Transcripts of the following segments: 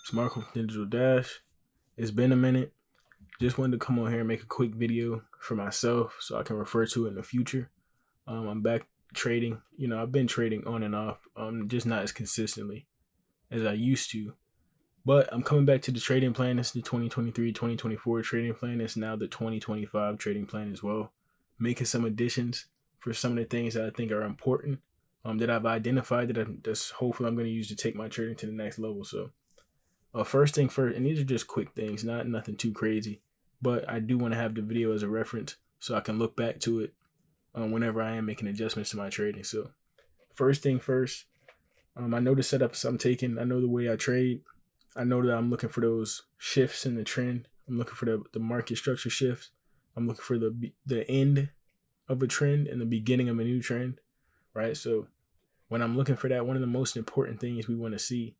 It's Marco from Digital Dash. It's been a minute. Just wanted to come on here and make a quick video for myself so I can refer to it in the future. I'm back trading. I've been trading on and off, just not as consistently as I used to. But I'm coming back to the trading plan. It's the 2023-2024 trading plan. It's now the 2025 trading plan as well. Making some additions for some of the things that I think are important that I've identified that's hopefully I'm going to use to take my trading to the next level. So first thing first, and these are just quick things, not nothing too crazy, but I do want to have the video as a reference so I can look back to it whenever I am making adjustments to my trading. So first thing first, I know the setups I'm taking. I know the way I trade. I know that I'm looking for those shifts in the trend. I'm looking for the market structure shifts. I'm looking for the end of a trend and the beginning of a new trend, right? So when I'm looking for that, one of the most important things we want to see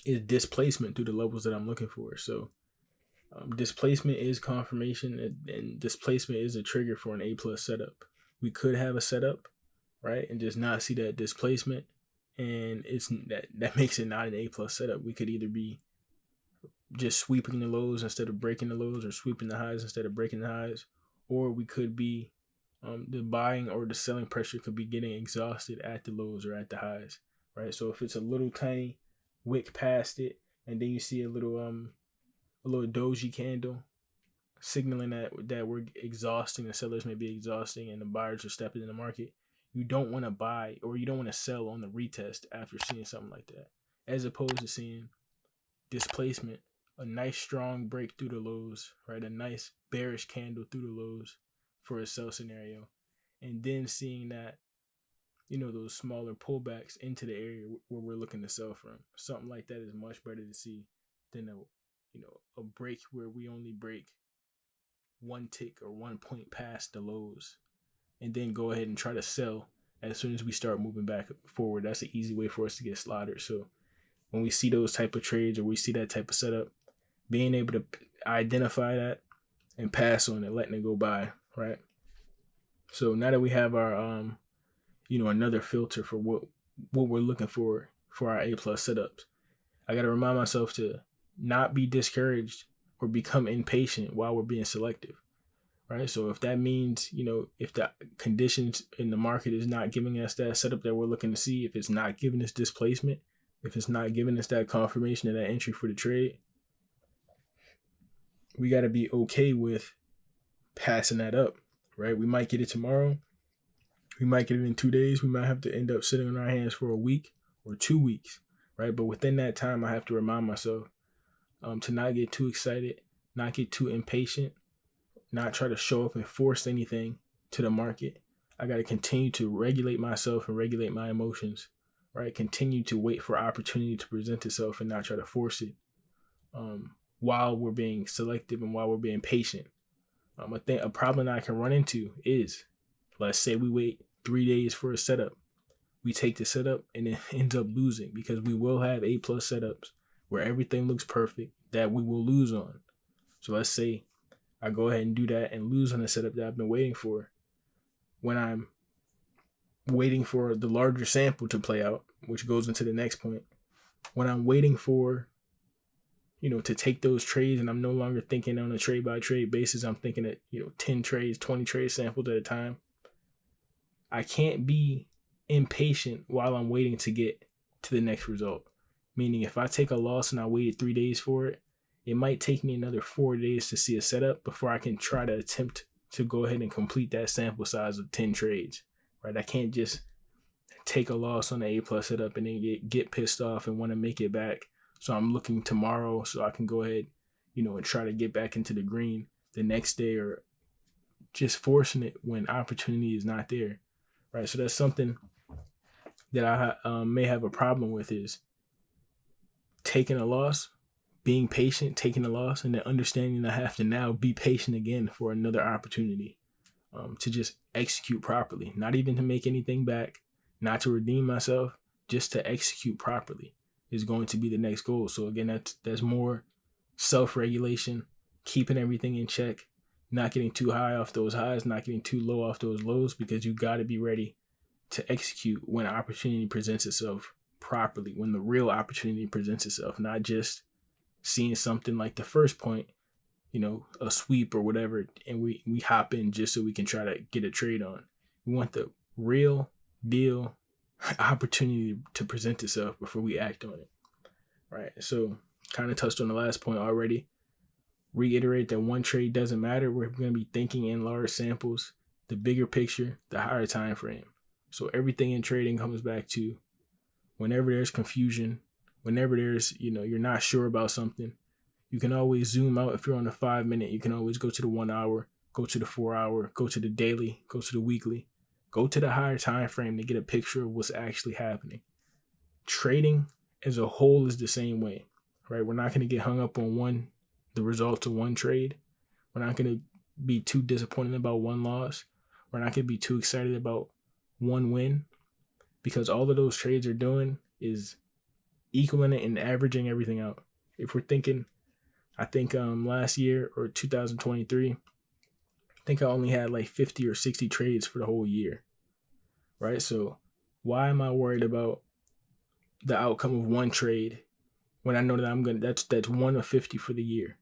is displacement through the levels that I'm looking for. So displacement is confirmation, and displacement is a trigger for an A plus setup. We could have a setup, right, and just not see that displacement, and it's that makes it not an A plus setup. We could either be just sweeping the lows instead of breaking the lows, or sweeping the highs instead of breaking the highs, or we could be the buying or the selling pressure could be getting exhausted at the lows or at the highs, right? So if it's a little tiny wick past it, and then you see a little doji candle signaling that we're exhausting, the sellers may be exhausting and the buyers are stepping in the market, you don't want to buy or you don't want to sell on the retest after seeing something like that, as opposed to seeing displacement, a nice strong break through the lows, right? A nice bearish candle through the lows for a sell scenario, and then seeing that those smaller pullbacks into the area where we're looking to sell from. Something like that is much better to see than a break where we only break one tick or 1 point past the lows and then go ahead and try to sell as soon as we start moving back forward. That's an easy way for us to get slaughtered. So when we see those type of trades or we see that type of setup, being able to identify that and pass on it, letting it go by, right? So now that we have our another filter for what we're looking for our A plus setups, I got to remind myself to not be discouraged or become impatient while we're being selective, right? So if that means, if the conditions in the market is not giving us that setup that we're looking to see, if it's not giving us displacement, if it's not giving us that confirmation of that entry for the trade, we got to be okay with passing that up, right? We might get it tomorrow. We might get it in 2 days. We might have to end up sitting on our hands for a week or 2 weeks, right? But within that time, I have to remind myself to not get too excited, not get too impatient, not try to show up and force anything to the market. I got to continue to regulate myself and regulate my emotions, right? Continue to wait for opportunity to present itself and not try to force it while we're being selective and while we're being patient. I think a problem that I can run into is, let's say we wait 3 days for a setup. We take the setup and it ends up losing, because we will have A plus setups where everything looks perfect that we will lose on. So let's say I go ahead and do that and lose on the setup that I've been waiting for. When I'm waiting for the larger sample to play out, which goes into the next point, when I'm waiting for to take those trades, and I'm no longer thinking on a trade by trade basis, I'm thinking at 10 trades, 20 trade samples at a time. I can't be impatient while I'm waiting to get to the next result. Meaning if I take a loss and I waited 3 days for it, it might take me another 4 days to see a setup before I can try to attempt to go ahead and complete that sample size of 10 trades, right? I can't just take a loss on the A plus setup and then get pissed off and want to make it back. So I'm looking tomorrow so I can go ahead, and try to get back into the green the next day, or just forcing it when opportunity is not there, right? So that's something that I may have a problem with, is taking a loss, being patient, taking a loss, and then understanding I have to now be patient again for another opportunity to just execute properly, not even to make anything back, not to redeem myself, just to execute properly is going to be the next goal. So again, that's more self-regulation, keeping everything in check, not getting too high off those highs, not getting too low off those lows, because you got to be ready to execute when opportunity presents itself properly when the real opportunity presents itself, not just seeing something like the first point, a sweep or whatever, and we hop in just so we can try to get a trade on. We want the real deal opportunity to present itself before we act on it. Right. So kind of touched on the last point already. Reiterate that one trade doesn't matter. We're going to be thinking in large samples, the bigger picture, the higher time frame. So everything in trading comes back to whenever there's confusion, whenever there's, you're not sure about something, you can always zoom out. If you're on the 5 minute, you can always go to the 1 hour, go to the 4 hour, go to the daily, go to the weekly, go to the higher time frame to get a picture of what's actually happening. Trading as a whole is the same way, right? We're not going to get hung up on the results of one trade. We're not going to be too disappointed about one loss. We're not going to be too excited about one win, because all of those trades are doing is equaling it and averaging everything out. If we're thinking, I think last year or 2023, I think I only had like 50 or 60 trades for the whole year, right? So why am I worried about the outcome of one trade when I know that that's 1 of 50 for the year,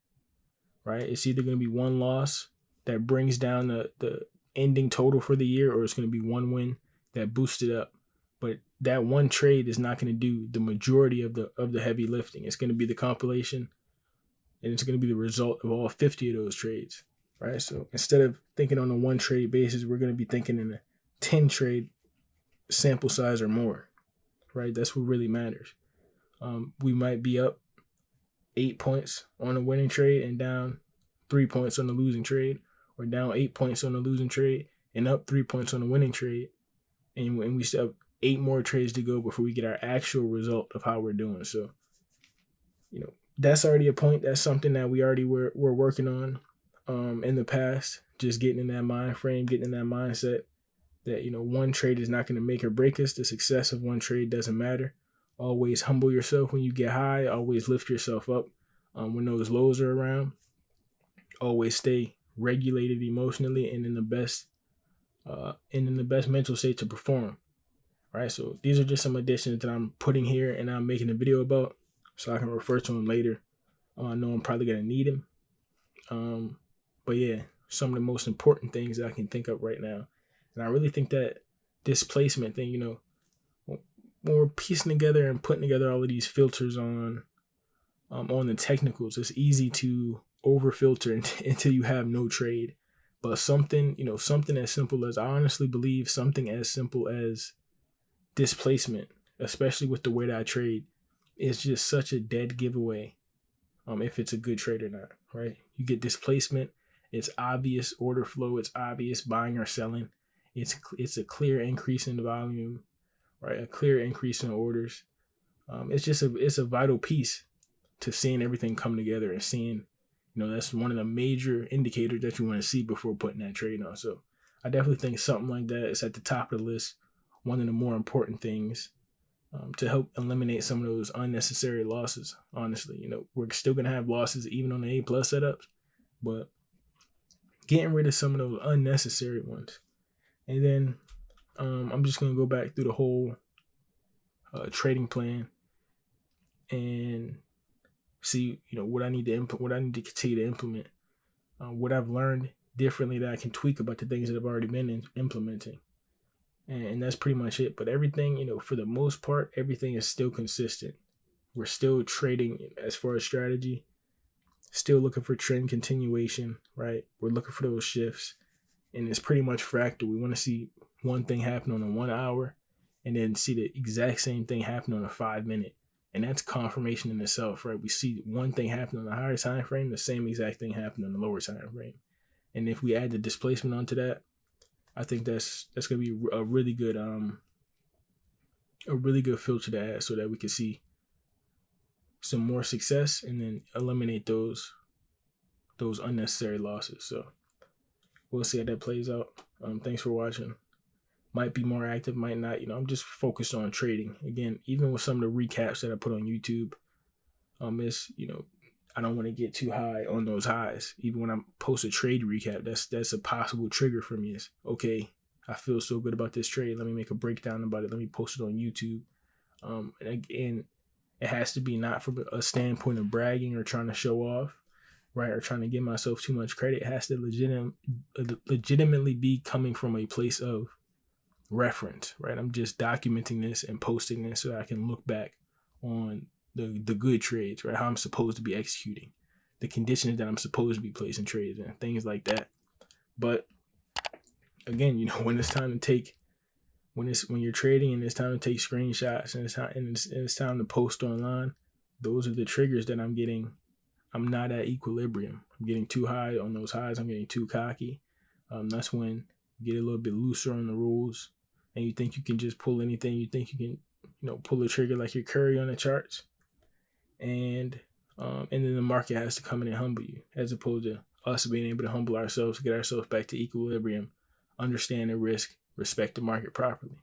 right? It's either going to be one loss that brings down the ending total for the year, or it's going to be one win that boosts it up. But that one trade is not going to do the majority of the heavy lifting. It's going to be the compilation, and it's going to be the result of all 50 of those trades, right? So instead of thinking on a one trade basis, we're going to be thinking in a 10 trade sample size or more, right? That's what really matters. We might be up 8 points on a winning trade and down 3 points on the losing trade, or down 8 points on the losing trade and up 3 points on the winning trade. And we still have 8 more trades to go before we get our actual result of how we're doing. So, that's already a point. That's something that we already were working on in the past, just getting in that mind frame, getting in that mindset that, one trade is not going to make or break us. The success of one trade doesn't matter. Always humble yourself when you get high. Always lift yourself up when those lows are around. Always stay regulated emotionally and in the best mental state to perform. Right. So these are just some additions that I'm putting here and I'm making a video about so I can refer to them later. I know I'm probably gonna need them. But yeah, some of the most important things that I can think of right now. And I really think that displacement thing, when we're piecing together and putting together all of these filters on the technicals, it's easy to over filter until you have no trade. But something as simple as, I honestly believe something as simple as displacement, especially with the way that I trade, is just such a dead giveaway if it's a good trade or not, right? You get displacement, it's obvious order flow, it's obvious buying or selling, it's a clear increase in volume, right? A clear increase in orders. It's a vital piece to seeing everything come together and seeing, that's one of the major indicators that you want to see before putting that trade on. So I definitely think something like that is at the top of the list, one of the more important things to help eliminate some of those unnecessary losses. Honestly, we're still going to have losses even on the A+ setups, but getting rid of some of those unnecessary ones. And then I'm just going to go back through the whole trading plan and see, what I need to what I need to continue to implement, what I've learned differently that I can tweak about the things that I've already been implementing. And that's pretty much it. But everything, for the most part, everything is still consistent. We're still trading as far as strategy, still looking for trend continuation, right? We're looking for those shifts, and it's pretty much fractal. We want to see one thing happen on a 1 hour and then see the exact same thing happen on a 5 minute. And that's confirmation in itself, right? We see one thing happen on the higher time frame, the same exact thing happen on the lower time frame. And if we add the displacement onto that, I think that's gonna be a really good filter to add so that we can see some more success and then eliminate those unnecessary losses. So we'll see how that plays out. Thanks for watching. Might be more active, might not. I'm just focused on trading. Again, even with some of the recaps that I put on YouTube, I don't want to get too high on those highs. Even when I post a trade recap, that's a possible trigger for me. Is, okay, I feel so good about this trade. Let me make a breakdown about it. Let me post it on YouTube. And again, it has to be not from a standpoint of bragging or trying to show off, right, or trying to give myself too much credit. It has to legitimately be coming from a place of reference, right? I'm just documenting this and posting this so that I can look back on the good trades, right? How I'm supposed to be executing, the conditions that I'm supposed to be placing trades in, things like that. But again, when it's time to take when you're trading and it's time to take screenshots and it's time to post online, those are the triggers that I'm getting. I'm not at equilibrium. I'm getting too high on those highs. I'm getting too cocky. That's when you get a little bit looser on the rules, and you think you can just pull anything. You think you can, pull a trigger like your Curry on the charts, and then the market has to come in and humble you, as opposed to us being able to humble ourselves, get ourselves back to equilibrium, understand the risk, respect the market properly.